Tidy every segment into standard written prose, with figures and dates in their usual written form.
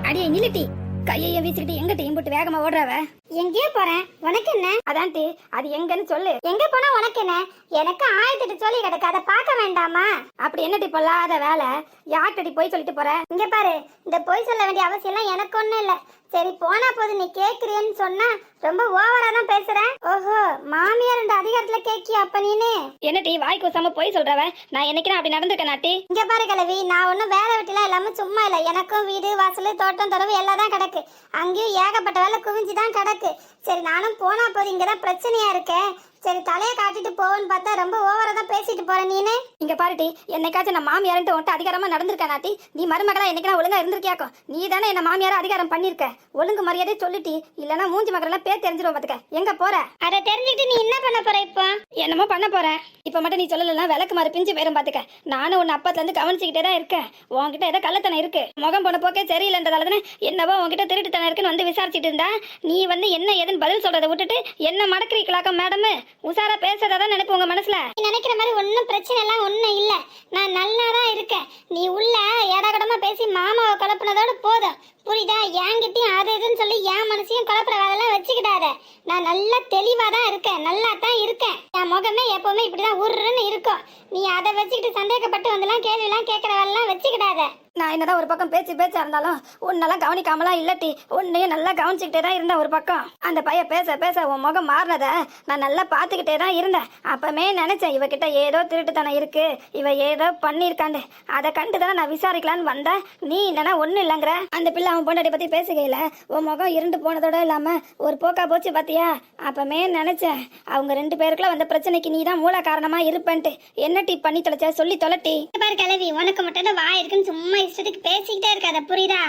அடியே நிலுட்டி, கையைய வீசிக்கிட்டு எங்க டீம் போட்டு வேகமா ஓடுறவ? எங்கேயோ போறேன், உனக்கு என்ன? அதான் டி, அது எங்கன்னு சொல்லு. எங்க போனா உனக்கு என்ன? எனக்கு 1008 சொல்லி கிடக்கு, அதை பார்க்க வேண்டாமா? அப்படி என்ன டி பொல்லாத வேலை? யார்கிட்ட போய் சொல்லிட்டு போற? இங்க பாரு, இந்த பொய் சொல்ல வேண்டிய அவசியம் எல்லாம் எனக்கு ஒண்ணும் இல்ல. சரி போனா போது, நீ கேக்குறியன்னு சொன்னா ரொம்ப ஓவரா தான் பேசுற. ஓஹோ, மாமியார் என்ற அதிகாரத்துல கேக்கியா அப்ப நீனு? என்ன டி வாய் கூசாம போய் சொல்றவ? நான் என்னைக்கு அப்படி நடந்திருக்கேன் நாட்டி? இங்க பாரு கிழவி, நான் ஒன்னும் வேலை வெட்டிலாம் இல்லாம சும்மா இல்ல. எனக்கும் வீடு வாசல் தோட்டம் தொரவு எல்லாம் தான் கிடக்கு. அங்கேயும் ஏகப்பட்ட வேலை குவிஞ்சுதான் கிடக்கு. சரி நானும் போனா போது, இங்கதான் பிரச்சனையா இருக்கேன். சரி தலையை காட்டிட்டு போவோன்னு பார்த்தா ரொம்ப ஓவரா தான் பேசிட்டு போற நீனு. இங்க பாருட்டி, என்னைக்காச்சும் நான் மாமியார்ட்டு உன்ட்டு அதிகாரமா நடந்திருக்கேன் நாட்டி? நீ மருமகளா என்னைக்கு ஒழுங்கா இருந்திருக்கியாக்கும்? நீ தானே என்ன மாமியார அதிகாரம் பண்ணிருக்க. ஒழுங்கு மரியாதை சொல்லிட்டி, இல்லன்னா மூஞ்சி மகளெல்லாம் பேர் தெரிஞ்சிரும் பாத்துக்க. எங்க போற? அதை தெரிஞ்சுக்கிட்டு நீ என்ன பண்ண போற இப்போ? என்னமோ பண்ண போறேன். இப்ப மட்டும் நீ சொல்லலாம் விளக்கு மாறு பிஞ்சு பேரும் பாத்துக்க. நானும் உன் அப்பத்துல இருந்து கவனிச்சுக்கிட்டே தான் இருக்கேன். உன்கிட்ட ஏதோ கள்ளத்தனம் இருக்கு. முகம் போன போக்கே சரியில்லைன்றதால தானே என்னவோ உன்கிட்ட திருட்டுத்தனம் இருக்குன்னு வந்து விசாரிச்சுட்டு இருந்தா, நீ வந்து என்ன ஏதுன்னு பதில் சொல்றதை விட்டுட்டு என்ன மடக்கிறீங்களாக்கம் மேடம்? உசாரா பேசுறதான் நினைப்பு உங்க மனசுல. நீ நினைக்கிற மாதிரி ஒன்னும் பிரச்சனை எல்லாம் ஒண்ணும் இல்ல. நான் நல்லா தான் இருக்கேன். நீ உள்ள ஏடாகடமா பேசி மாமாவை கலப்புனதோட போதும், புரியுதா? என்கிட்டயும் அது இதுன்னு சொல்லி என் மனசையும் கலப்புற வேலையெல்லாம் வச்சுக்கிடாத. நான் நல்லா தெளிவா தான் இருக்கேன், நல்லா தான் இருக்கேன். என் முகமே எப்பவுமே இப்படிதான் உருன்னு இருக்கும். நீ அதை வச்சுக்கிட்டு சந்தேகப்பட்டு வந்தெல்லாம் கேள்வி எல்லாம் கேட்கற வேலையெல்லாம் வச்சுக்கிடாத. நான் என்னதான் ஒரு பக்கம் பேச்சா இருந்தாலும் உன்னெல்லாம் கவனிக்காமலாம் இல்லட்டி, உன்னையும் நல்லா கவனிச்சுக்கிட்டே தான் இருந்தேன். ஒரு பக்கம் அந்த பையன் பேச உன் முகம் மாறினத நான் நல்லா பார்த்துக்கிட்டே தான் இருந்தேன். அப்பமே நினைச்சேன், இவகிட்ட ஏதோ திருட்டுத்தனம் இருக்கு, இவ ஏதோ பண்ணியிருக்காண்டு. அதை கண்டு தானே நான் விசாரிக்கலான்னு வந்தேன். நீ என்னன்னா ஒன்றும் இல்லைங்கிற. அந்த பிள்ளை அவன் பொண்டாட்டி பற்றி பேசுகையில் உன் முகம் இருண்டு போனதோட இல்லாமல் ஒரு போக்கா போச்சு பார்த்தியா? அப்பமே நினைச்சேன், அவங்க 2 பேருக்குலாம் வந்த பிரச்சனைக்கு நீ தான் மூல காரணமாக இருப்பேன்ட்டு. என்ன டீ பண்ணி தொலைச்சா சொல்லி தொலைட்டி. பாரு கிளவி, உனக்கு மட்டும் தான் வாய் இருக்குன்னு சும்மா இஷ்டத்துக்கு பேசிக்கிட்டே இருக்காத, புரியுதா?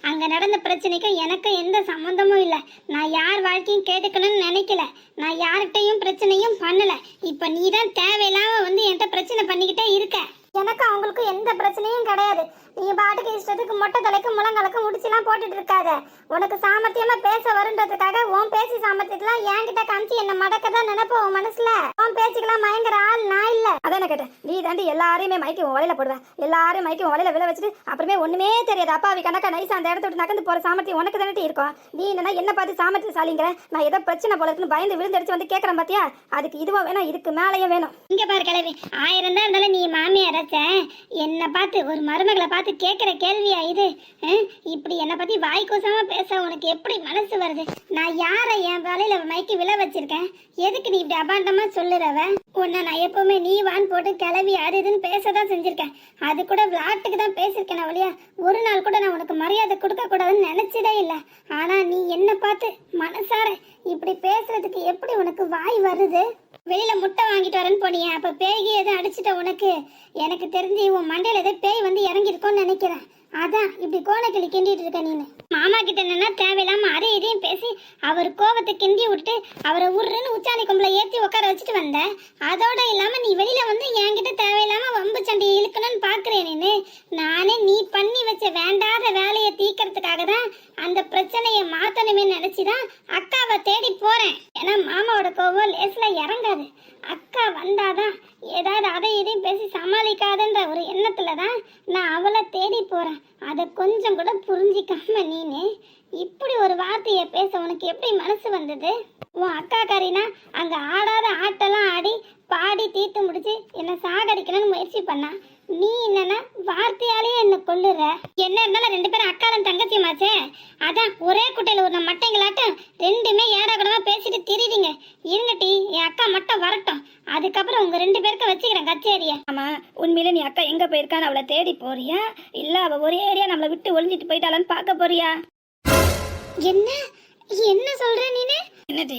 அங்க நடந்த பிரச்சனைக்கும் எனக்கும் எந்த சம்பந்தமும் இல்ல. நான் யார் வாழ்க்கையும் கேட்டுக்கணும்னு நினைக்கல. நான் யார்கிட்டையும் பிரச்சனையும் பண்ணல. இப்ப நீ தான் தேவையில்லாம வந்து என்கிட்ட பிரச்சனை பண்ணிக்கிட்டே இருக்க. எனக்கு அவங்களுக்கு எந்த பிரச்சனையும் கிடையாது. நீ பாட்டுக்கு இஷ்டத்துக்கு மொட்டை தலைக்கும் முழங்கலுக்கும் முடிச்சுலாம் போட்டுட்டு இருக்காத. உனக்கு சாமர்த்தியமா பேச வருன்றதுக்காக உன் பேசி சாமர்த்தியத்தெல்லாம் என்கிட்ட காமிச்சு என்ன மடக்கதான் நினைப்ப உன் மனசுல. உன் பேச்சுக்கெல்லாம் மயங்குற ஆள் நான் இல்ல. அதான் கேட்டேன், நீ தாண்டி எல்லாரையுமே மைக்கி உன் வலையில போடுவேன். எல்லாரும் மைக்கி உன் வலையில விழ வச்சுட்டு அப்புறமே ஒண்ணுமே தெரியாது அப்பாவி கணக்கா நைசா அந்த இடத்த விட்டு நகர்ந்து போற சாமர்த்தியம் உனக்கு தானே இருக்கும். நீ என்னன்னா என்ன பார்த்து சாமர்த்தியசாலிங்கிற? நான் ஏதோ பிரச்சனை போல இருக்குன்னு பயந்து விழுந்தடிச்சு வந்து கேட்கறேன் பாத்தியா? அதுக்கு இதுவோ வேணும், இதுக்கு மேலேயே வேணும். இங்க பாரு கிளவி, 1000 தான் இருந்தாலும் நீ மாமியார் என்ன பார்த்து ஒரு மருமகளை பார்த்து கேட்கிற கேள்வியா இது? இப்படி என்னை பத்தி வாய் கூசாம பேச உனக்கு எப்படி மனசு வருது? நான் யாரை என் வேலையில மைக்கு விழ வச்சிருக்கேன்? எதுக்கு நீ இப்படி அபாண்டமா சொல்லுறவ? உன்னை நான் எப்பவுமே நீ வான் போட்டு கிளவி அது இதுன்னு பேசதான் செஞ்சிருக்கேன். அது கூட விளாட்டுக்கு தான் பேசியிருக்கேன் வழியா. ஒரு நாள் கூட நான் உனக்கு மரியாதை கொடுக்க கூடாதுன்னு நினைச்சதே இல்லை. ஆனா நீ என்ன பார்த்து மனசார இப்படி பேசுறதுக்கு எப்படி உனக்கு வாய் வருது? வெளியில முட்டை வாங்கிட்டு வரேன்னு போனியா? அப்ப பேய்கி எதுவும் அடிச்சுட்ட உனக்கு? எனக்கு தெரிஞ்சு உன் மண்டையில ஏதோ பேய் வந்து இறங்கிருக்கோன்னு நினைக்கிறேன். அதான் இப்படி கோணக்கிளி கிண்டிட்டு இருக்க நீனு. மாமா கிட்ட என்னன்னா தேவையில்லாம அதே இதையும் பேசி அவர் கோபத்தை கிண்டி விட்டு அவரை உருன்னு உச்சாணி கொம்புல ஏத்தி உட்கார வச்சுட்டு வந்த. அதோட இல்லாம நீ வெளியில வந்து என்கிட்ட தேவையில்லாம வம்பு சண்டையை இழுக்கணும்னு பாக்குறேன் நீனு. நானே நீ பண்ணி வச்ச வேண்டாத வேலையை தீக்கிறதுக்காக தான் அந்த பிரச்சனையை மாத்தணுமே நினைச்சுதான் அக்காவை தேடி போறேன். ஏன்னா மாமாவோட கோபம் லேஸ்ல இறங்காது. அக்கா வந்தாதான் ஏதாவது அதை இதையும் பேசி சமாளிக்காதுன்ற ஒரு எண்ணத்துலதான் நான் அவளை தேடி போறேன். அதை கொஞ்சம் கூட புரிஞ்சிக்காம நீனு இப்படி ஒரு வார்த்தையை பேச உனக்கு எப்படி மனசு வந்தது? உன் அக்கா காரினா அங்க ஆடாத ஆட்டெல்லாம் ஆடி பாடி தீர்த்து முடிச்சு என்ன சாகடிக்கணும்னு முயற்சி பண்ணா. நீ என்னன்னா வார்த்தையாலேயே என்ன கொல்லுற. என்ன இருந்தாலும் 2 பேரும் அக்காலும் தங்கச்சியுமாச்சே. அதான் ஒரே குட்டையில ஒரு மட்டைங்களாட்டும் 2மே ஏடாகடமா பேசிட்டு திரிவீங்க. இருங்கட்டி, என் அக்கா மட்டும் வரட்டும், அதுக்கப்புறம் உங்க 2 பேருக்கு வச்சுக்கிறேன் கச்சேரிய. ஆமா, உண்மையில நீ அக்கா எங்க போயிருக்கான்னு அவளை தேடி போறியா, இல்ல அவ ஒரே ஏரியா நம்மளை விட்டு ஒளிஞ்சிட்டு போயிட்டாளான்னு பார்க்க போறியா? என்ன என்ன சொல்ற நீனு? என்னது,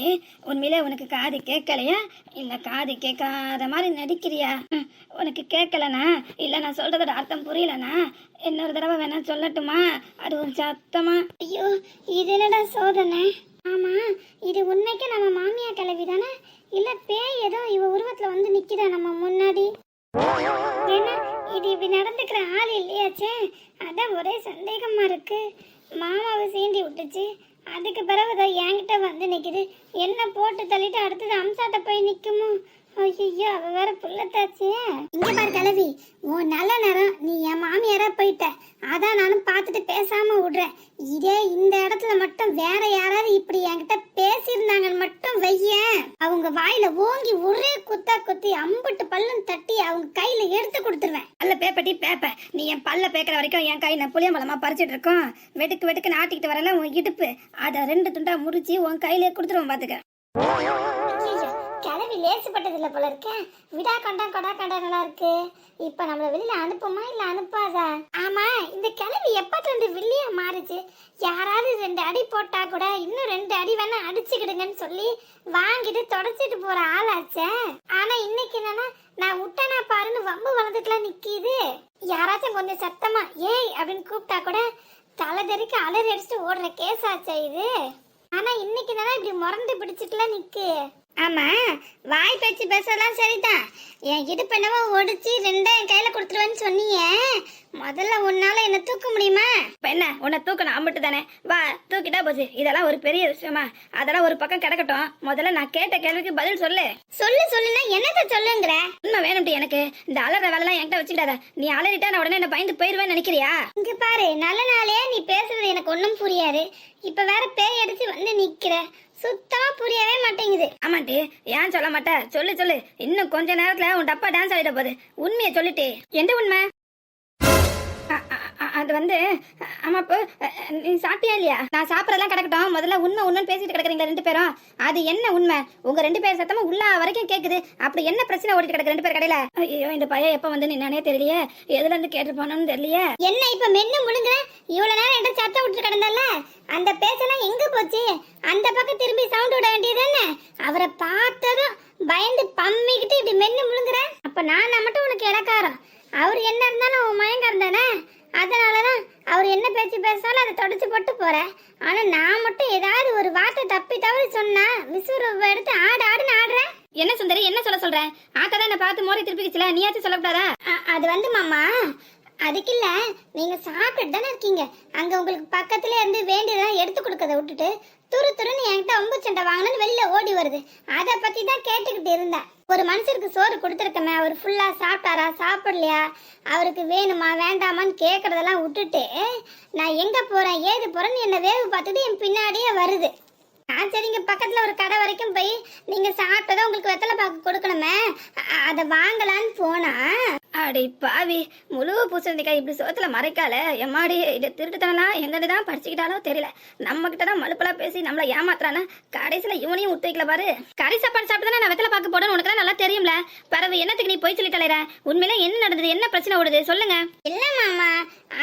உண்மையிலே உனக்கு காது கேட்கலையா இல்ல காது கேட்காத மாதிரி நடிக்கிறியா? உனக்கு கேட்கலனா இல்ல நான் சொல்றதோட அர்த்தம் புரியலனா இன்னொரு தடவை வேணா சொல்லட்டுமா? அது ஒரு சத்தமா. ஐயோ, இது என்னடா சோதனை? ஆமா, இது உண்மைக்கு நம்ம மாமியா கிளவி தானே? இல்ல பேய் ஏதோ இவ உருவத்துல வந்து நிக்கிறா நம்ம முன்னாடி? ஏன்னா இது இப்படி நடந்துக்கிற ஆள் இல்லையாச்சே. அதான் ஒரே சந்தேகமா இருக்கு. மாமாவை சீண்டி விட்டுச்சு, அதுக்கு பிறகுதான் என்கிட்ட வந்து நிக்குது. என்ன போட்டு தள்ளிட்டு அடுத்தது அம்சாட்ட போய் நிக்குமோ? ஐயோ அவ வேற புள்ளத்தாச்சு. இங்க பாரு கிளவி, உன் நல்ல நேரம் நீ என் மாமியாரா போயிட்ட. அதான் நானும் பார்த்துட்டு பேசாம விடுறேன். இதே இந்த இடத்துல மட்டும் வேற யாராவது இப்படி என்கிட்ட பேசியிருந்தாங்கன்னு மட்டும் வையேன், அவங்க வாயில ஓங்கி ஒரே குத்தா குத்தி அம்புட்டு பல்லும் தட்டி அவங்க கையில எடுத்து கொடுத்துருவேன். பல்ல பேப்பட்டி பேப்ப, நீ என் பல்ல பேக்கிற வரைக்கும் என் கை நான் புளியம்பழமா பறிச்சிட்டு இருக்கோம். வெட்டுக்கு வெட்டுக்கு நாட்டிக்கிட்டு வரல உன் இடுப்பு, அதை 2 துண்டா முறிச்சு உன் கையிலே கொடுத்துருவோம் பாத்துக்க. ஐயையோ, கிளவி லேசுப்பட்டது இல்ல போல இருக்கேன். விடா கண்டா கொடா கண்டா நல்லா இருக்கு. இப்ப நம்மள வெளியில அனுப்புமா இல்ல அனுப்பாதா? ஆமா, இந்த கிளவி எப்பத்துல இருந்து வில்லியா மாறுச்சு? யாராவது 2 அடி போட்டா கூட இன்னும் 2 அடி வேணா அடிச்சுக்கிடுங்கன்னு சொல்லி வாங்கிட்டு தொடச்சிட்டு போற ஆளாச்சே. ஆனா இன்னைக்கு என்னன்னா, நான் விட்டனா பாருன்னு வம்பு வளர்ந்துட்டுலாம் நிக்கிது. யாராச்சும் கொஞ்சம் சத்தமா ஏய் அப்படின்னு கூப்பிட்டா கூட தலை தெறிக்க அலறி அடிச்சுட்டு ஓடுற கேஸ் ஆச்சா இது? ஆனா இன்னைக்கு தானே இப்படி முரண்டு பிடிச்சிட்டுலாம் நிக்கு. ஆமா, வாய் பேச்சு பேசலாம் சரிதான். என் இடுப்பு என்னவோ ஒடிச்சு 2 என் கையில கொடுத்துருவேன்னு சொன்னீங்க. முதல்ல உன்னால என்ன தூக்க முடியுமா? இப்ப என்ன உன்னை தூக்கணும் அம்பிட்டு தானே, வா தூக்கிட்டா போச்சு. இதெல்லாம் ஒரு பெரிய விஷயமா? அதெல்லாம் ஒரு பக்கம் கிடக்கட்டும். முதல்ல நான் கேட்ட கேள்விக்கு பதில் சொல்லு. சொல்லுன்னா என்னத்த சொல்லுங்கிற? உண்மை வேணும்ட்டு எனக்கு. இந்த அலற வேலைலாம் என்கிட்ட வச்சுக்கிட்டாத. நீ அலறிட்டா நான் உடனே என்ன பயந்து போயிருவேன்னு நினைக்கிறியா? இங்க பாரு, நல்ல நாளே நீ பேசுறது எனக்கு ஒன்னும் புரியாது. இப்ப வேற பேய் அடிச்சு வந்து நிக்கிற, சுத்தமா புரியவே மாட்டேங்குது. ஆமாண்டி, ஏன் சொல்ல மாட்டேன்? சொல்லு சொல்லு. இன்னும் கொஞ்ச நேரத்துல உன் டப்பா டான்ஸ் ஆடிட போகுது. உண்மையை சொல்லிட்டு. எந்த உண்மை? அது வந்து ஆமாப்போ, நீ சாப்பிட்டியா இல்லையா? நான் சாப்பிடறதெல்லாம் கிடக்கட்டும். முதல்ல உண்மை உண்மைன்னு பேசிட்டு கிடக்குறீங்களா 2 பேரும்? அது என்ன உண்மை? உங்க 2 பேர் சத்தமா உள்ள வரைக்கும் கேக்குது. அப்படி என்ன பிரச்சனை ஓடிட்டு கிடக்கு 2 பேர் கடையில? ஐயோ, இந்த பையன் எப்ப வந்து நின்னானே தெரியலையே. எதுல இருந்து கேட்டு போனோம்னு தெரியலையே. என்ன இப்ப மென்னு முழுங்க? இவ்வளவு நேரம் என்கிட்ட சத்தம் விட்டு கிடந்தல்ல, அந்த பேச்செல்லாம் எங்க போச்சு? அந்த பக்கம் திரும்பி சவுண்ட் விட வேண்டியதுதானே? அவரை பார்த்ததும் பயந்து பம்மிக்கிட்டு இப்படி மென்னு முழுங்குற. அப்ப நான் மட்டும் உனக்கு இலக்காரம். அவர் என்ன இருந்தாலும் உன் மயங்காரம் தானே. அதனாலதான் அவர் என்ன பேச்சு பேசாலும் அதை தொடச்சு போட்டு போறேன். ஆனா நான் மட்டும் ஏதாவது ஒரு வார்த்தை தப்பி தவறி சொன்னா விசுவரூப எடுத்து ஆடுன்னு ஆடுறேன். என்ன சுந்தரி, என்ன சொல்ல ஆக்கதான் என்ன பார்த்து மோரை திருப்பிச்சுல, நீயாச்சும் சொல்லக்கூடாதா? அது வந்து மாமா, அதுக்கு இல்ல, நீங்க சாப்பிட்டு தானே இருக்கீங்க. அங்க உங்களுக்கு பக்கத்துல இருந்து வேண்டியதெல்லாம் எடுத்து கொடுக்கறத விட்டுட்டு துருன்னு என்கிட்ட ஒம்பு சண்டை வாங்கணும்னு வெளியில ஓடி வருது. அதை பத்தி தான் கேட்டுக்கிட்டு இருந்தேன். ஒரு மனுஷருக்கு சோறு கொடுத்துருக்கமே, அவர் ஃபுல்லா சாப்பிட்டாரா சாப்பிடலையா, அவருக்கு வேணுமா வேண்டாமான்னு கேட்கறதெல்லாம் விட்டுட்டு நான் எங்க போறேன் ஏது போறேன்னு என்ன வேவு பார்த்துட்டு என் பின்னாடியே வருது. நான் சரிங்க பக்கத்துல ஒரு கடை வரைக்கும் போய் நீங்க சாப்பிட்டதை உங்களுக்கு வெத்தலை பாக்கு கொடுக்கணுமே, அதை வாங்கலான்னு போனா, அடி பாவி, முழு பூசணிக்காய் இப்படி சோத்துல மறைக்கால. எம்மாடி, இதை திருட்டுத்தனலாம் எங்கிட்டு தான் படிச்சுக்கிட்டாலோ தெரியல. நம்ம கிட்ட தான் மலுப்பெல்லாம் பேசி நம்மள ஏமாத்துறானா. கடைசியில இவனையும் உத்திக்கல பாரு. கறி சாப்பாடு சாப்பிட்டு நான் வெத்தலை பாக்கு போடணும் உனக்கு நல்லா தெரியும்ல. பிறகு என்னத்துக்கு நீ போய் சொல்லி தலைற? உண்மையில என்ன நடந்தது? என்ன பிரச்சனை ஓடுது சொல்லுங்க. இல்ல மாமா,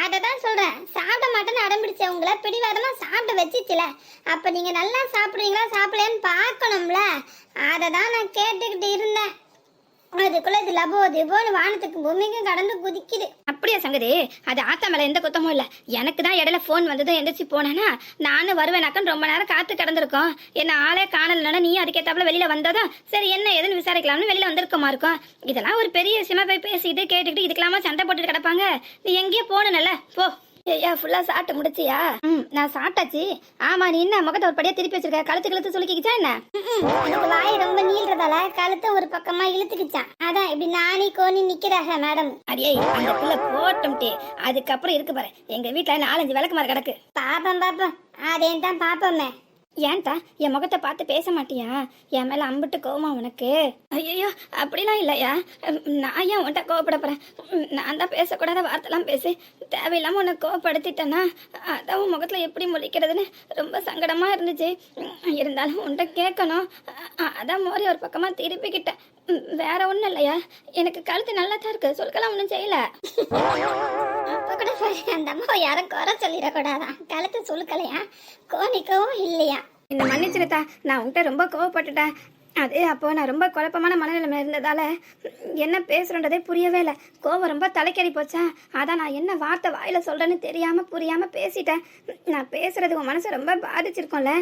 அததான் சொல்றேன். சாப்பிட மாட்டேன்னு அடம்பிடிச்சவங்கள பிடிவாதமா சாப்பிட வச்சுச்சுல, அப்ப நீங்க நல்லா சாப்பிடுறீங்களா சாப்பிடலன்னு பார்க்கணும்ல. அததான் நான் கேட்டுக்கிட்டு இருந்தேன். அதுக்குள்ள இது லபோ திபோன்னு வானத்துக்கு பூமிக்கும் கடந்து குதிக்குது. அப்படியா சங்கதி? அது ஆத்தா மேல எந்த குத்தமும் இல்ல. எனக்கு தான் இடையில போன் வந்ததும் எந்திரிச்சு போனேன்னா நானும் வருவேனாக்கன்னு ரொம்ப நேரம் காத்து கிடந்திருக்கோம். என்ன ஆளே காணலன்னா நீ அதுக்கேத்தாப்புல வெளியில வந்ததும் சரி என்ன ஏதுன்னு விசாரிக்கலாம்னு வெளியில வந்திருக்கமா இருக்கும். இதெல்லாம் ஒரு பெரிய விஷயமா போய் பேசிட்டு கேட்டுக்கிட்டு இதுக்கெல்லாமா சண்டை போட்டுட்டு கிடப்பாங்க. நீ எங்கேயோ போகணும்ல, போ. ஐயா, ஃபுல்லா சாப்பிட்டு முடிச்சியா? நான் சாப்பிட்டாச்சு. ஆமா, நீ என்ன முகத்தை ஒரு படியா திருப்பி வச்சிருக்க? கழுத்து சுளுக்கிக்கிச்சா என்ன? எனக்கு வாய் ரொம்ப நீள்றதால கழுத்தை ஒரு பக்கமா இழுத்துக்கிச்சான். அதான் இப்படி நானி கோணி நிக்கிறாங்க மேடம். அடியே, அந்த பிள்ளை போட்டோம்டே. அதுக்கப்புறம் இருக்கு பாரு, எங்க வீட்டுல 4-5 விளக்குமாறு கிடக்கு. பாப்போம் அதேன் தான் பாப்போமே. ஏன்டா என் முகத்தை பார்த்து பேச மாட்டியா? என் மேல அம்பிட்டு கோவமா உனக்கு? ஐயோ, அப்படிலாம் இல்லையா. நான் ஏன் உன்கிட்ட கோவப்பட போறேன்? நான் தான் பேசக்கூடாத வார்த்தைலாம் பேசி தேவையில்லாம உன்னை கோவப்படுத்திட்டேன்னா அதான் உன் முகத்துல எப்படி முழிக்கிறதுன்னு ரொம்ப சங்கடமா இருந்துச்சு. இருந்தாலும் உன்கிட்ட கேட்கணும், அதான் மோரி ஒரு பக்கமா திருப்பிக்கிட்டேன். வேற ஒண்ணும் இல்லையா. எனக்கு கழுத்து நல்லா தான் இருக்கு, சொல்லிக்கலாம் ஒன்றும் செய்யல. அப்ப கூட அந்த அம்மா யாரும் குறை சொல்லிடக்கூடாதான். கழுத்து சுழுக்கலையா கோணிக்கவும் இல்லையா? இந்த மன்னிச்சிருத்தா, நான் உன்கிட்ட ரொம்ப கோவப்பட்டுட்டேன். அது அப்போ நான் ரொம்ப குழப்பமான மனநிலைமை இருந்ததால என்ன பேசுறன்றதே புரியவே இல்லை. கோவம் ரொம்ப தலைக்கறி போச்சா, அதான் நான் என்ன வார்த்தை வாயில சொல்றேன்னு தெரியாம புரியாம பேசிட்டேன். நான் பேசுறது உன் மனசை ரொம்ப பாதிச்சிருக்கோம்ல,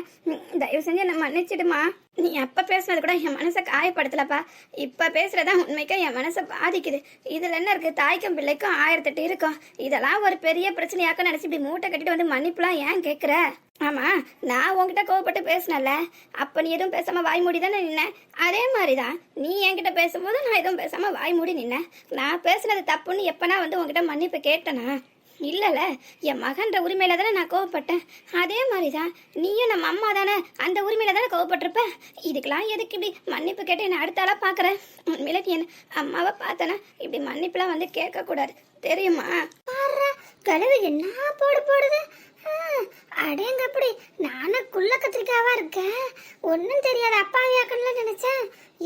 தயவு செஞ்சு என்ன மன்னிச்சிடுமா. நீ அப்ப பேசுனது கூட என் மனசை காயப்படுத்தலப்பா. இப்ப பேசுறதா உண்மைக்கா என் மனசை பாதிக்குது. இதுல என்ன இருக்கு, தாய்க்கும் பிள்ளைக்கும் 1008 இருக்கும். இதெல்லாம் ஒரு பெரிய பிரச்சனையாக்க நினைச்சு இப்படி மூட்டை கட்டிட்டு வந்து மன்னிப்புலாம் ஏன் கேக்குற? ஆமா, நான் உன்கிட்ட கோவப்பட்டு பேசினல, அப்ப நீ எதுவும் பேசாம வாய் மூடி தானே நின்ன. அதே மாதிரிதான் நீ என்கிட்ட பேசும்போது நான் எதுவும் பேசாம வாய் மூடி நின்னேன். நான் பேசுனது தப்புன்னு எப்பனா வந்து உன்கிட்ட மன்னிப்பு கேட்டனா? இல்லைல்ல, என் மகன்ற உரிமையில தானே நான் கோவப்பட்டேன். அதே மாதிரிதான் நீயும் நம்ம அம்மா தானே, அந்த உரிமையில தானே கோவப்பட்டிருப்ப. இதுக்கெல்லாம் எதுக்கு இப்படி மன்னிப்பு கேட்டு என்ன அடுத்த ஆளா பாக்குறேன்? உண்மையில நீ என்ன அம்மாவை பார்த்தனா இப்படி மன்னிப்புலாம் வந்து கேட்க கூடாது, தெரியுமா? கழுவி என்ன போடுது. அடேங்க, அப்படி நானும் குள்ள கத்திரிக்காவா இருக்கேன். ஒன்னும் தெரியாத அப்பாவியாக்கன்னு நினைச்சேன்.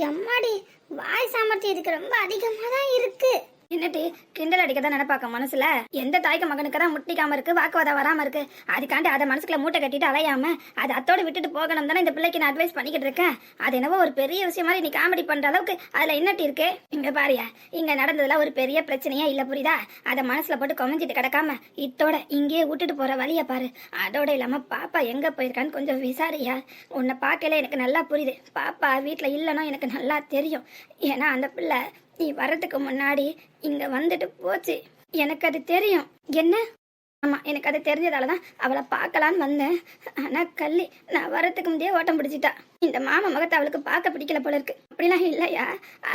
எம்மாடி, வாய் சாமர்த்தியம் இதுக்கு ரொம்ப அதிகமா தான் இருக்கு. என்னடி கிண்டல் அடிக்க தான் நினைப்பாக்க மனசுல? எந்த தாய்க்கு மகனுக்கு தான் முட்டிக்காம இருக்கு, வாக்குவாதம் வராம இருக்கு. அதுக்காண்டி அதை மனசுக்குள்ள மூட்டை கட்டிட்டு அலையாம அதை அத்தோட விட்டுட்டு போகணும் தானே இந்த பிள்ளைக்கு நான் அட்வைஸ் பண்ணிக்கிட்டு இருக்கேன். அது என்னவோ ஒரு பெரிய விஷயம் மாதிரி நீ காமெடி பண்ற அளவுக்கு அதுல என்னட்டி இருக்கு? இங்க பாரியா, இங்க நடந்ததுல ஒரு பெரிய பிரச்சனையா இல்ல, புரியுதா? அதை மனசுல போட்டு கொமஞ்சிட்டு கிடக்காம இத்தோட இங்கேயே விட்டுட்டு போற வழிய பாரு. அதோட இல்லாம பாப்பா எங்க போயிருக்கான்னு கொஞ்சம் விசாரியா. உன்னை பார்க்கல எனக்கு நல்லா புரியுது. பாப்பா வீட்டுல இல்லைன்னா எனக்கு நல்லா தெரியும். ஏன்னா அந்த பிள்ளை நீ வர்றதுக்கு முன்னாடி இங்க வந்துட்டு போச்சு. எனக்கு அது தெரியும். என்ன? ஆமா, எனக்கு அது தெரிஞ்சதாலதான் அவளை பார்க்கலான்னு வந்தேன். ஆனா கள்ளி நான் வர்றதுக்கு முந்தையே ஓட்டம் பிடிச்சிட்டா. இந்த மாமா மகத்தை அவளுக்கு பார்க்க பிடிக்கல போல இருக்கு. அப்படிலாம் இல்லையா,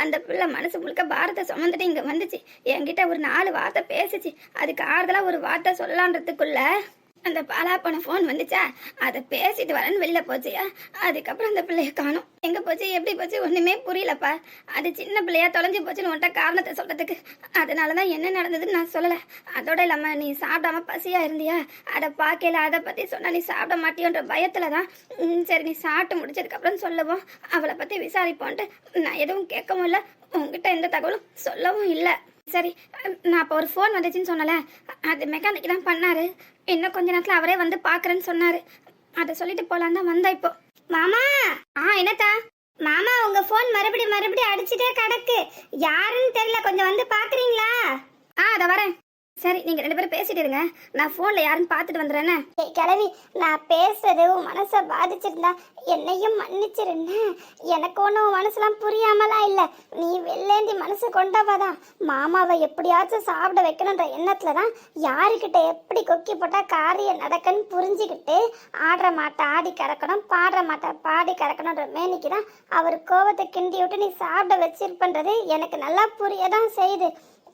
அந்த பிள்ளை மனசு முழுக்க பாரத்தை சுமந்துட்டு இங்க வந்துச்சு. என்கிட்ட ஒரு 4 வார்த்தை பேசிச்சு. அதுக்கு ஆறுதலா ஒரு வார்த்தை சொல்லலான்றதுக்குள்ள அந்த பாலாப்பன ஃபோன் வந்துச்சா, அதை பேசிட்டு வரேன்னு வெளில போச்சியா. அதுக்கப்புறம் அந்த பிள்ளைய காணும். எங்க போச்சு, எப்படி போச்சு ஒண்ணுமே புரியலப்பா. அது சின்ன பிள்ளையா தொலைஞ்சு போச்சுன்னு உன்ட்ட காரணத்தை சொல்றதுக்கு. அதனாலதான் என்ன நடந்ததுன்னு நான் சொல்லல. அதோட இல்லாம நீ சாப்பிடாம பசியா இருந்தியா, அதை பார்க்கல, அதை பத்தி சொன்னா நீ சாப்பிட மாட்டியோன்ற பயத்துலதான் சரி நீ சாப்பிட்டு முடிச்சதுக்கு அப்புறம் சொல்லவும் அவளை பத்தி விசாரிப்போன்ட்டு நான் எதுவும் கேட்கவும் இல்லை, உங்ககிட்ட எந்த தகவலும் சொல்லவும் இல்லை. சரி, நான் இப்போ ஒரு ஃபோன் வந்துச்சுன்னு சொன்னல, அது மெக்கானிக் தான் பண்ணாரு. இன்னும் கொஞ்ச நேரத்தில் அவரே வந்து பார்க்குறேன்னு சொன்னாரு. அதை சொல்லிட்டு போலான்னு தான் வந்தா இப்போ. மாமா, என்னத்தா? மாமா உங்க போன் மறுபடியும் அடிச்சுட்டே கிடக்கு. யாருன்னு தெரியல, கொஞ்சம் வந்து பாக்குறீங்களா? அதை வரேன். சரி, நீங்க 2 பேரும் பேசிட்டு இருங்க, நான் போன்ல யாருன்னு பார்த்துட்டு வந்துடுறேன்னு. கிளவி, நான் பேசுறது உன் மனசை பாதிச்சிருந்தா என்னையும் மன்னிச்சிருந்த. எனக்கு ஒன்றும் மனசுலாம் புரியாமலாம் இல்லை. நீ வெள்ளேந்தி மனசு கொண்டவாதான். மாமாவை எப்படியாச்சும் சாப்பிட வைக்கணுன்ற எண்ணத்துல தான் யாருக்கிட்ட எப்படி கொக்கி போட்டா காரியம் நடக்குன்னு புரிஞ்சுக்கிட்டு ஆடுற மாட்டை ஆடி கறக்கணும், பாடுற மாட்டை பாடி கறக்கணுன்ற மேனிக்கு தான் அவர் கோவத்தை கிண்டி விட்டு நீ சாப்பிட வச்சிருப்பன்றது எனக்கு நல்லா புரியதான் செய்யுது.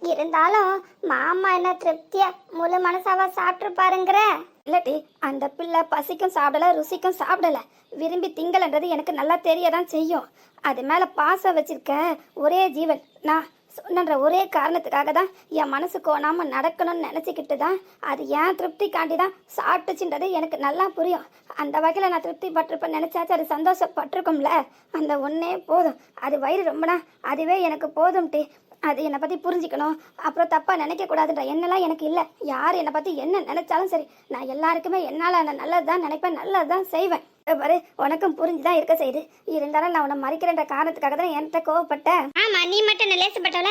இருந்தாலும் மாமா என்ன திருப்தியா முழு மனசாவா சாப்பிட்டு பாருங்கிற. இல்லாட்டி அந்த பிள்ளை பசிக்கும் சாப்பிடல, ருசிக்கும் சாப்பிடல, விரும்பி திங்கலன்றது எனக்கு நல்லா தெரியதான் செய்யும். அது மேல பாசம் வச்சிருக்க ஒரே ஜீவன் நான் சொன்னன்ற ஒரே காரணத்துக்காக தான் என் மனசு கோணாம நடக்கணும்னு நினைச்சுக்கிட்டு தான் அது ஏன் திருப்திக்காண்டி தான் சாப்பிட்டுச்சுன்றது எனக்கு நல்லா புரியும். அந்த வகையில் நான் திருப்தி பட்டிருப்பேன் நினைச்சாச்சு, அது சந்தோஷப்பட்டிருக்கும்ல. அந்த ஒன்னே போதும். அது வயிறு ரொம்பனா அதுவே எனக்கு போதும்ட்டு. அது என்னை பற்றி புரிஞ்சுக்கணும், அப்புறம் தப்பாக நினைக்கக்கூடாதுன்ற எண்ணெல்லாம் எனக்கு இல்லை. யார் என்னை பற்றி என்ன நினைச்சாலும் சரி, நான் எல்லாருக்குமே என்னால் நான் நல்லது தான் நினைப்பேன், நல்லது தான் செய்வேன். பாரு, உனக்கும் புரிஞ்சுதான் இருக்க செய்யுது. இருந்தாலும் நான் உன்னை மறைக்கிறேன்ற காரணத்துக்காக தான் என்கிட்ட கோவப்பட்டேன். ஆமா, நீ மட்டும் லேசப்பட்டவள.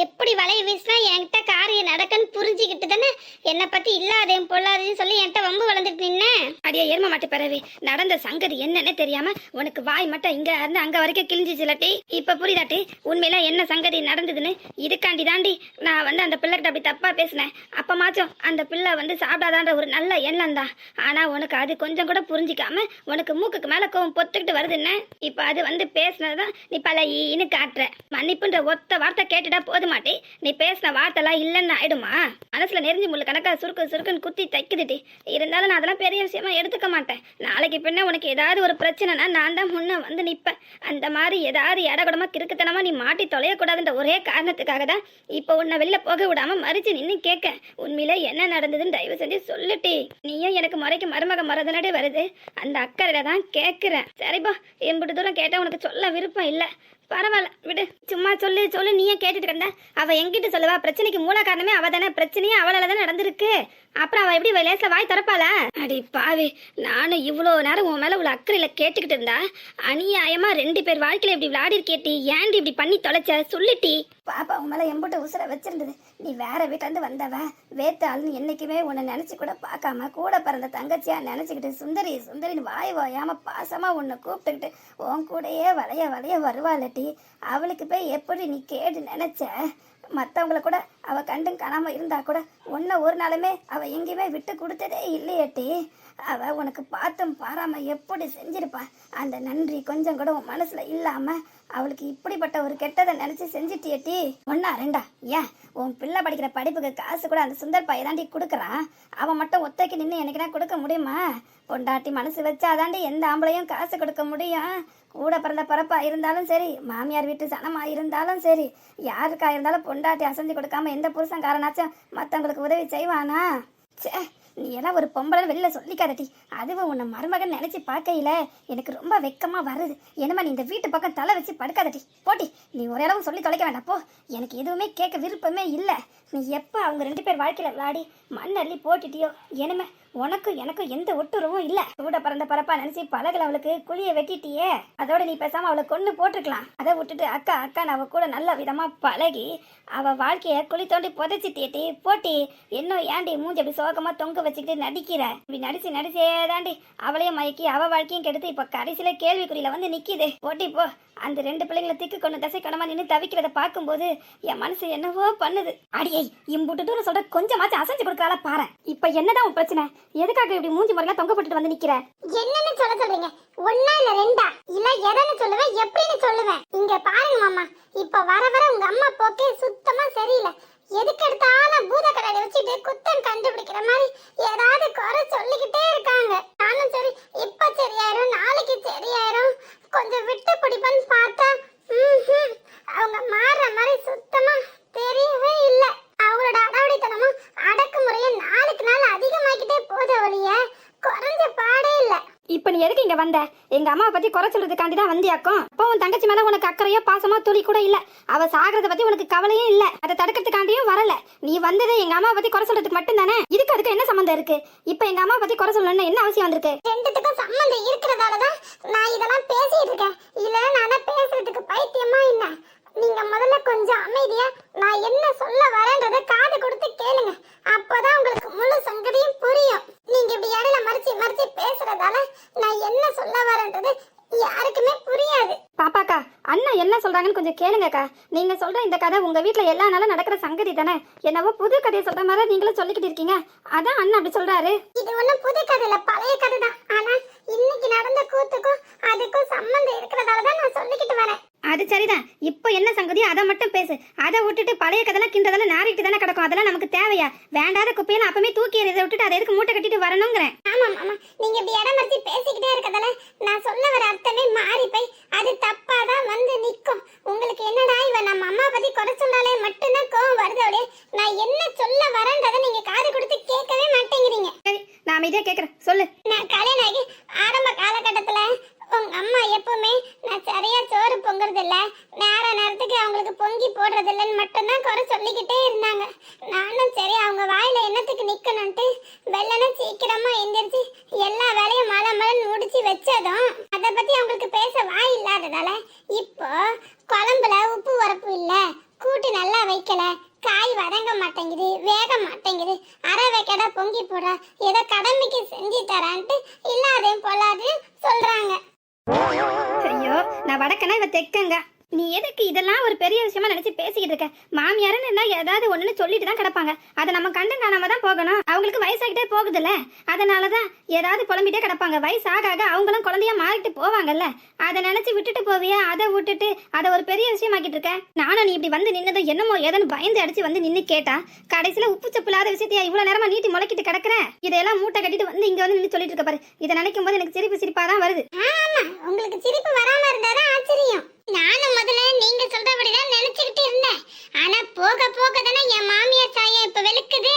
எப்படி வலைய வீசினா என்கிட்ட காரியம் நடக்குன்னு புரிஞ்சுக்கிட்டு தானே என்னை பத்தி இல்லாதையும் பொல்லாதையும் சொல்லி என்கிட்ட வம்பு வளர்ந்துட்டு நின்ன. அடியே ஏர்ம மாட்டு பிறவி, நடந்த சங்கதி என்னன்னு தெரியாம உனக்கு வாய் மட்டும் இங்க இருந்து அங்க வரைக்கும் கிழிஞ்சிச்சுலட்டி. இப்ப புரியுதாட்டி உண்மையில என்ன சங்கதி நடந்ததுன்னு? இதுக்காண்டி தாண்டி நான் வந்து அந்த பிள்ளைகிட்ட அப்படி தப்பா பேசினேன். அப்பமாச்சும் அந்த பிள்ளை வந்து சாப்பிடாதான்ற ஒரு நல்ல எண்ணம் தான். ஆனா உனக்கு அது கொஞ்சம் கூட புரிஞ்சிக்காம உனக்கு மூக்குக்கு மேல கோவம் பொத்துக்கிட்டு வருதுன்னு இப்ப அது வந்து பேசினதுதான் நீ பல ஈன்னு காட்டுற. மன்னிப்புன்ற ஒத்த வார்த்தை கேட்டுட்டா போது மாட்டி, நீ பேசின வார்த்தைலாம் இல்லைன்னு ஆயிடுமா? மனசுல நெறிஞ்சு முள்ளு கணக்கா சுருக்கு சுருக்குன்னு குத்தி தைக்குதுட்டி. இருந்தாலும் நான் அதெல்லாம் பெரிய விஷயமா எடுத்துக்க மாட்டேன். நாளைக்கு பின்ன உனக்கு ஏதாவது ஒரு பிரச்சனைனா நான் தான் முன்ன வந்து நிப்பேன். அந்த மாதிரி ஏதாவது இடகுடமா கிறுக்குத்தனமா நீ மாட்டி தொலையக்கூடாதுன்ற ஒரே காரணத்துக்காக தான் இப்ப உன்னை வெளியில போக விடாம மறிச்சு நின்று கேட்க. உண்மையில என்ன நடந்ததுன்னு தயவு செஞ்சு சொல்லுட்டி. நீயும் எனக்கு முறைக்கு மருமக மறதனடே வருது, அந்த அக்கறையில தான் கேட்குறேன். சரிப்பா, எம்பிட்டு தூரம் கேட்டால் உனக்கு சொல்ல விருப்பம் இல்லை, பரவாயில்ல விடு. சும்மா சொல்லு சொல்லு, நீயே கேட்டுட்டு கிடந்த. அவள் எங்கிட்ட சொல்லுவா? பிரச்சனைக்கு மூல காரணமே அவ தானே. பிரச்சனையே அவளால தானே நடந்திருக்கு. அப்புறம் அவள் எப்படி லேசில் வாய் திறப்பாளா? அடி பாவி, நானும் இவ்வளோ நேரம் உன் மேலே உள்ள அக்கறையில் கேட்டுக்கிட்டு இருந்தா அநியாயமா 2 பேர் வாழ்க்கையில் இப்படி விளையாடி இருக்கேட்டி. ஏன்டி இப்படி பண்ணி தொலைச்ச சொல்லிட்டி? பாப்பா உன் மேலே எம்பிட்டு உசுரை வச்சிருந்தது. நீ வேற வீட்டுல இருந்து வந்தவ வேத்தாள்னு என்னைக்குமே உன்னை நினைச்சு கூட பார்க்காம கூட பிறந்த தங்கச்சியா நினைச்சுக்கிட்டு சுந்தரி சுந்தரின்னு வாய் வாயாம பாசமா உன்னை கூப்பிட்டுக்கிட்டு உன் கூடயே வளைய வளைய வருவாளட்டி. அவளுக்கு போய் எப்படி நீ கேடு நினைச்ச? மற்றவங்கள கூட அவ கண்டும் காணாம இருந்தா கூட உன்னை ஒரு நாளுமே அவ எங்கேயுமே விட்டு கொடுத்ததே இல்லையேட்டி. அவ உனக்கு பார்த்தும் பாராம எப்படி செஞ்சிருப்பா. அந்த நன்றி கொஞ்சம் கூட உன் மனசுல இல்லாம அவளுக்கு இப்படிப்பட்ட ஒரு கெட்டதை நினைச்சு செஞ்சிட்டியட்டி. ஒன்னா ரெண்டா? ஏன் உன் பிள்ளை படிக்கிற படிப்புக்கு காசு கூட அந்த சுந்தர் பைய தாண்டி கொடுக்குறான். அவன் மட்டும் ஒத்தைக்கு நின்று எனக்குனா கொடுக்க முடியுமா? பொண்டாட்டி மனசு வச்சாதாண்டி எந்த ஆம்பளையும் காசு கொடுக்க முடியும். கூட பிறந்த பரப்பா இருந்தாலும் சரி, மாமியார் வீட்டு சனமா இருந்தாலும் சரி, யாருக்கா இருந்தாலும் பொண்டாட்டி அசைஞ்சு கொடுக்காம எந்த புருஷன்காரனாச்சும் மற்றவங்களுக்கு உதவி செய்வானா? சே, நீ எல்லாம் ஒரு பொம்பளை வெளில சொல்லிக்காதட்டி. அதுவும் உன்னை மருமகன் நினைச்சு பார்க்கையில எனக்கு ரொம்ப வெக்கமா வருது. என்னமா நீ இந்த வீட்டு பக்கம் தலை வச்சு படுக்காதட்டி. போட்டி, நீ ஒரு அளவு சொல்லி தொலைக்க வேண்டாம் போ. எனக்கு எதுவுமே கேட்க விருப்பமே இல்லை. நீ எப்போ அவங்க 2 பேர் வாழ்க்கையில விளையாடி மண்ணள்ளி போட்டுட்டியோ என்னமே உனக்கும் எனக்கும் எந்த ஒட்டுறவும் இல்லை. கூட பிறந்த பரப்பா நினைச்சு பழகல அவளுக்கு குழிய வெட்டிட்டியே. அதோட நீ பேசாம அவளை கொண்டு போட்டிருக்கலாம். அதை விட்டுட்டு அக்கா அக்கான்னு அவ கூட நல்ல விதமா பழகி அவ வாழ்க்கைய குழி தோண்டி புதைச்சிட்டேட்டி. போட்டி, இன்னும் ஏன்டி மூஞ்சி அப்படி சோகமா தொங்க வச்சுக்கிட்டு நடிக்கிற? இப்படி நடிச்சே தாண்டி அவளையும் மயக்கி அவ வாழ்க்கையும் கெடுத்து இப்ப கடைசியில கேள்விக்குறியில வந்து நிக்குது. போட்டி போ. அந்த 2 பிள்ளைங்களை திக்கு கொண்டு தசை கடமா நின்று தவிக்கிறத பார்க்கும்போது என் மனசு என்னவோ பண்ணுது. அடியை இம்புட்டு சொல்ற கொஞ்சமாச்சும் அசைஞ்சு கொடுக்கல பாரு. இப்ப என்னதான் உன் பிரச்சனை? எதுக்காக இப்படி மூஞ்சி முறையில தொங்க போட்டுட்டு வந்து நிக்கிற? என்னன்னு சொல்றீங்க? ஒன்னா இல்ல ரெண்டா? இல்ல எதன்னு சொல்லுவேன், எப்படின்னு சொல்லுவேன்? இங்க பாருங்க மாமா, இப்ப வர வர உங்க அம்மா போக்கே சுத்தமா சரியில்லை. எதுக்கு எடுத்தாலும் பூத கடையை வச்சுட்டு குத்தம் கண்டுபிடிக்கிற மாதிரி ஏதாவது குறை சொல்லிக்கிட்டே இருக்காங்க. நானும் சரி இப்ப சரியாயிரும், நாளைக்கு சரியாயிரும், கொஞ்சம் விட்டு பிடிப்பன்னு பார்த்தா அவங்க மாறுற மாதிரி சுத்தமா தெரியவே இல்லை. அவங்களோட அடாவடித்தனமும் அடக்குமுறையும் நாளுக்கு நாள் அதிகமாக்கிட்டே போத ஒழிய குறைஞ்ச பாடே இல்லை. இப்ப நீ எதுக்கு இங்க வந்த? எங்க அம்மாவை பத்தி குறை சொல்றதுக்காண்டி தான் வந்தியாக்கும். அப்போ உன் தங்கச்சி மேல உனக்கு அக்கறையோ பாசமோ துளி கூட இல்ல. அவ சாகிறத பத்தி உனக்கு கவலையும் இல்ல. அதை தடுக்கிறதுக்காண்டியும் வரல. நீ வந்தது எங்க அம்மாவை பத்தி குறை சொல்றதுக்கு மட்டும் தானே. இதுக்கு அதுக்கு என்ன சம்பந்தம் இருக்கு? இப்ப எங்க அம்மாவை பத்தி குறை சொல்லணும்னு என்ன அவசியம் வந்திருக்கு? ரெண்டுத்துக்கும் சம்பந்தம் இருக்கிறதாலதான் நான் இதெல்லாம் பேசிட்டு இருக்கேன். இல்ல நான் பேசுறதுக்கு பைத்தியமா என்ன? நீங்க முதல்ல கொஞ்சம் அமைதியா நான் என்ன சொல்ல வரேன்றத காது கொடுத்து கேளுங்க. அப்பதான் உங்களுக்கு முழு சங்கதியும் புரியும். நீங்க இப்படி இடையில மறைச்சு பேசுறதால நான் என்ன சொல்ல வரேன்றது யாருக்குமே புரியாது. பாப்பாக்கா, அண்ணா என்ன சொல்றாங்கன்னு கொஞ்சம் கேளுங்கக்கா. நீங்க சொல்ற இந்த கதை உங்க வீட்டுல எல்லா நாளும் நடக்கிற சங்கதி தானே. என்னவோ புது கதையை சொல்ற மாதிரி நீங்களும் சொல்லிக்கிட்டு இருக்கீங்க. அதான் அண்ணா அப்படி சொல்றாரு. இது ஒண்ணும் புது கதை இல்ல, பழைய கதை தான். ஆனா இன்னைக்கு நடந்த கூத்துக்கும் அதுக்கும் சம்பந்தம் இருக்கிறதாலதான் நான் சொல்லிக்கிட்டு வரேன். அது சரிதான். இப்போ என்ன சங்கதியோ அதை மட்டும் பேசு. அதை விட்டுட்டு பழைய கதெல்லாம் கிண்டதெல்லாம் நாரிட்டு தானே கிடக்கும். அதெல்லாம் நமக்கு தேவையா? வேண்டாத குப்பையெல்லாம் அப்பவே தூக்கி எறியதை விட்டுட்டு அதை எதுக்கு மூட்டை கட்டிட்டு வரணுங்கிறேன். ஆமா மாமா, நீங்க இப்படி இடம் மறைச்சு பேசிக்கிட்டே இருக்கதால நான் சொல்ல வர அர்த்தமே மாறி போய் அது தப்பாதான் வந்து நிக்கும். உங்களுக்கு என்னடா இவ நம்ம அம்மா பத்தி குறை சொன்னாலே மட்டும்தான் கோவம் வருது அப்படியே. நான் என்ன சொல்ல வரேன்றதை நீங்க காது கொடுத்து கேட்கவே மாட்டேங்கிறீங்க. சரி, நான் அமைதியா கேட்கறேன், சொல்லு. நான் கல்யாணம் ஆகி ஆரம்ப காலகட்டத்துல உங்க அம்மா எப்பவுமே நான் சரியா சோறு பொங்குறது இல்ல, நேரத்துக்கு அவங்களுக்கு பொங்கி போடுறது இல்லைன்னு மட்டும்தான் குறை சொல்லிக்கிட்டே இருந்தாங்க. நானும் சரி அவங்க வாயில என்னத்துக்கு நிக்கணும்ட்டு வெள்ளன சீக்கிரமா எந்திரிச்சு எல்லா வேலையும் மலமலன்னு முடிச்சு வச்சதும் அதை பத்தி அவங்களுக்கு பேச வாய் இல்லாததால இப்போ குழம்புல உப்பு உரப்பு இல்ல, கூட்டு நல்லா வைக்கல, காய் வதங்க மாட்டேங்குது, வேக மாட்டேங்குது, அரை வைக்கடா பொங்கி போட, ஏதோ கடமைக்கு செஞ்சு தரான்ட்டு இல்லாதையும் பொல்லாதையும் சொல்றாங்க. ஐயோ, நான் வடக்கனா இவ தெக்கங்க. நீ எதுக்கு இதெல்லாம் ஒரு பெரிய விஷயமா நினைச்சு பேசிக்கிட்டு இருக்க? மாமியாருன்னு இருந்தா ஏதாவது ஒண்ணுன்னு சொல்லிட்டு தான் கிடப்பாங்க. அதை நம்ம கண்டு காணாம தான் போகணும். அவங்களுக்கு வயசாகிட்டே போகுதுல்ல, அதனாலதான் ஏதாவது புலம்பிட்டே கிடப்பாங்க. வயசாக அவங்களும் குழந்தையா மாறிட்டு போவாங்கல்ல, அதை நினைச்சு விட்டுட்டு போவியா? அதை விட்டுட்டு அதை ஒரு பெரிய விஷயமாக்கிட்டு இருக்க. நானும் நீ இப்படி வந்து நின்னதும் என்னமோ ஏதோன்னு பயந்து அடிச்சு வந்து நின்னு கேட்டா கடைசியில உப்பு சப்பு இல்லாத விஷயத்தையா இவ்வளவு நேரமா நீட்டி முளைக்கிட்டு கிடக்குற? இதையெல்லாம் மூட்டை கட்டிட்டு வந்து இங்க வந்து நின்று சொல்லிட்டு இருக்க பாரு. இதை நினைக்கும் போது எனக்கு சிரிப்பா தான் வருது. ஆமா, உங்களுக்கு சிரிப்பு வராம இருந்தாதான் ஆச்சரியம். நானும் முதல்ல நீங்க சொல்றபடிதான் நினைச்சுக்கிட்டு இருந்தேன். ஆனா போக போக தானே என் மாமியார் சாயம் இப்ப வெளுக்குது.